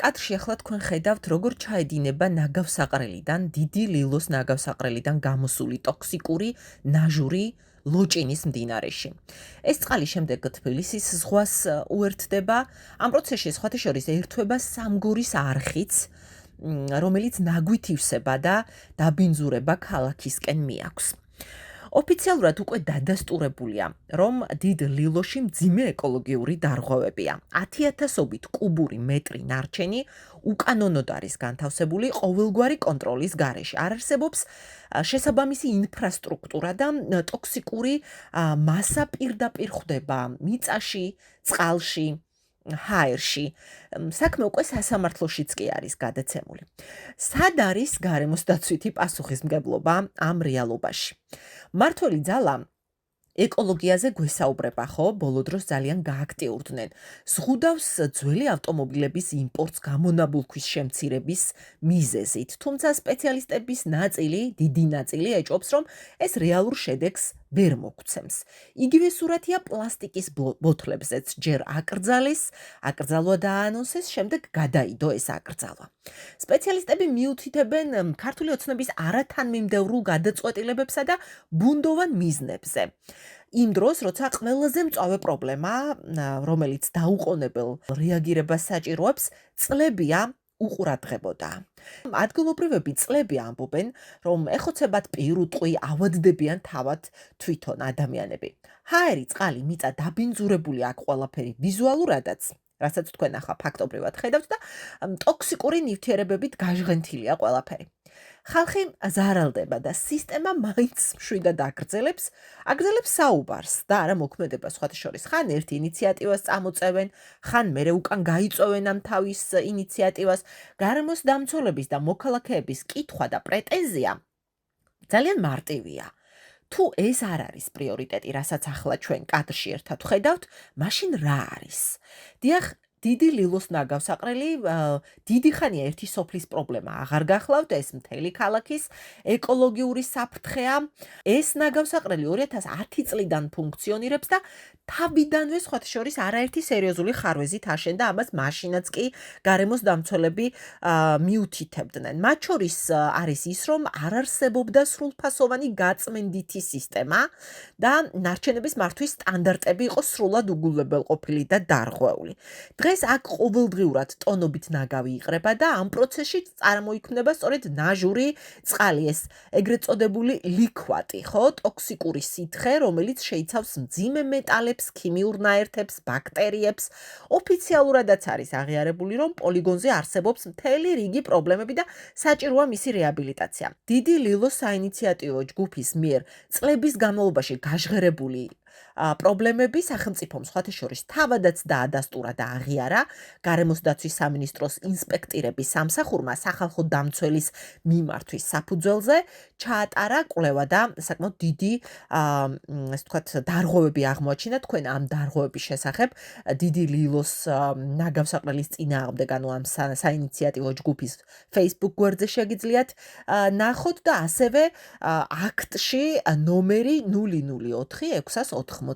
კადრში ახლა თქვენ ხედავთ, როგორ ჩაედინება ნაგავსაყრელიდან, დიდი ლილოს ნაგავსაყრელიდან გამოსული ტოქსიკური ნაჟური ლოჭინის მდინარეში. ეს წყალი შემდეგ თბილისის ზღვას უერთდება. ამ პროცესში სხვათა შორის ერთვება სამგორის არხიც, რომელიც ნაგვით ივსება და დაბინძურება ქალაქისკენ მიაქვს. ოფიციალურად უკვე დადასტურებულია, რომ დიდ ლილოში მძიმე ეკოლოგიური დარღვევებია. 10,000-ობით კუბური მეტრი ნარჩენი უკანონოდ არის განთავსებული ყოველგვარი კონტროლის გარეშე. არ არსებობს შესაბამისი ინფრასტრუქტურა და ტოქსიკური მასა პირდაპირ ხვდება მიწაში, წყალში, ჰაერში. საქმე უკვე სასამართლოშიც კი არის გადაცემული. სად არის გარემოს დაცვითი პასუხისმგებლობა ამ რეალობაში? მართველი ძალა ეკოლოგიაზე გვესაუბრება, ხო? ბოლო დროს ძალიან გააქტიურდნენ. ზღუდავს ძველი ავტომობილების იმპორტს გამონაბულქვის შემცირების მიზეზით. თუმცა სპეციალისტების დიდი ნაწილი ეჭვობს, რომ ეს რეალურ შედეგს ვერ მოგცემს. იგივე სურათია პლასტიკის ბოთლებზეც. ჯერ აკრძალვა დააანონსეს, შემდეგ გადაიდო ეს აკრძალვა. სპეციალისტები მიუთითებენ ქართული ოცნების არათანმიმდევრულ გადაწყვეტილებებსა და ბუნდოვან მიზნებზე. იმ დროს, როცა ყველაზე მწვავე პრობლემა, რომელიც დაუყოვნებელ რეაგირებას საჭიროებს, წლებია უყურადღებოდა. ადგილობრივები წლები ამბობენ, რომ ეხოცებათ პირუტყვი, ავადდებიან თავად თვითონ ადამიანები. ჰაერი, წყალი, მიწა დაბინძურებული აქ ყველაფერი ვიზუალურადაც, რასაც თქვენ ახლა ფაქტობრივად ხედავთ და ტოქსიკური ნივთიერებებით გაჟღენთილია ყველაფერი. ხალხი ზარალდება და სისტემა მაინც მშვიდად აგრძელებს საუბარს და არა მოქმედებას სხვათა შორის. ხან ერთ ინიციატივას წამოწევენ, ხან მერე უკან გაიწოვენ ამ თავის ინიციატივას. გარემოს დამცველების და მოქალაქეების კითხვა და პრეტენზია ძალიან მარტივია. თუ ეს არ არის პრიორიტეტი, რასაც ახლა ჩვენ კადრში ერთად ხედავთ, მაშინ რა არის? დიახ, დიდი ლილოს ნაგავსაყრელი დიდი ხანია ერთი სოფლის პრობლემა აღარ გახლავთ, ეს მთელი ქალაქის ეკოლოგიური საფრთხეა. ეს ნაგავსაყრელი 2010 წლიდან ფუნქციონირებს და თავიდანვე სხვათა შორის არაერთი სერიოზული ხარვეზით აშენდა, ამას მაშინაც კი გარემოს დამცველები მიუთითებდნენ. მათ შორის არის ის, რომ არ არსებობდა სრულფასოვანი გაწმენდითი სისტემა და ნარჩენების მართვის სტანდარტები იყო სრულად უგულებელყოფილი და დარღვეული. დღეს აქ ყოველდღიურად ტონობით ნაგავი იყრება და ამ პროცესში წარმოიქმნება სწორედ ნაჟური წყალი, ეს ეგრეთ წოდებული ლიქვატი, ხო? ტოქსიკური სითხე, რომელიც შეიცავს მძიმე მეტალებს, ქიმიურ ნაერთებს, ბაქტერიებს. ოფიციალურადაც არის აღიარებული, რომ პოლიგონზე არსებობს მთელი რიგი პრობლემები და საჭიროა მისი რეაბილიტაცია. დიდი ლილოს საინიციატივო ჯგუფის მიერ წლების განმავლობაში გაჟღერებული პრობლემები სახელმწიფომ სხვათა შორის თავადაც დაადასტურა და აღიარა. გარემოს დაცვის სამინისტროს ინსპექტირების სამსახურმა სახალხო დამცველის მიმართვის საფუძველზე ჩაატარა კვლევა და საკმაოდ დიდი ასე ვთქვათ დარღვევები აღმოაჩინა. თქვენ ამ დარღვევების შესახებ დიდი ლილოს ნაგავსაყრელის წინააღმდეგ, ანუ ამ საინიციატივო ჯგუფის Facebook გვერდზე შეგიძლიათ ნახოთ და ასევე აქტში ნომერი 004-698.